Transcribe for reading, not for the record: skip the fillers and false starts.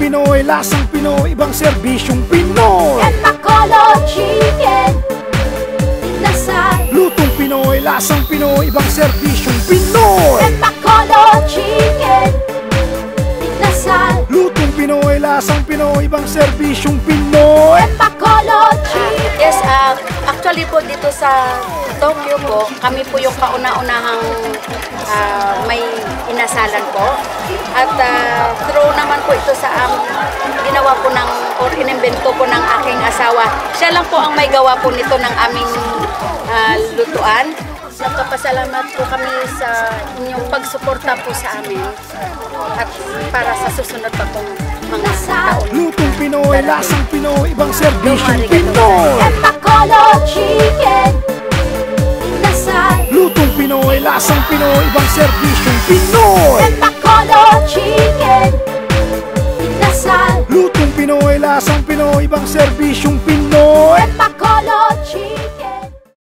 Pinoy, lasang Pinoy, ibang serbisyong Pinoy. Bacolod chicken, inasal. Lutong Pinoy, lasang Pinoy, ibang serbisyong Pinoy. Bacolod chicken, inasal. Lutong Pinoy, lasang Pinoy, ibang serbisyong Pinoy. Bacolod chicken. Yes, actually po dito sa Tokyo po, kami po yung kauna-unahang may inasalan po. At through naman po ito sa ginawa po ng, or inimbento po ng aking asawa. Siya lang po ang may gawa po nito ng aming lutuan. Nagpapasalamat po kami sa inyong pagsuporta po sa amin at para sa susunod pa pong mga taon. Lutong Pinoy, lasang Pinoy, ibang serbisyong Pinoy. Bacolod chicken, inasal. Lutong Pinoy, lasang Pinoy, ibang serbisyong Pinoy. Bacolod chicken, inasal. Lutong Pinoy, lasang Pinoy, ibang serbisyong Pinoy.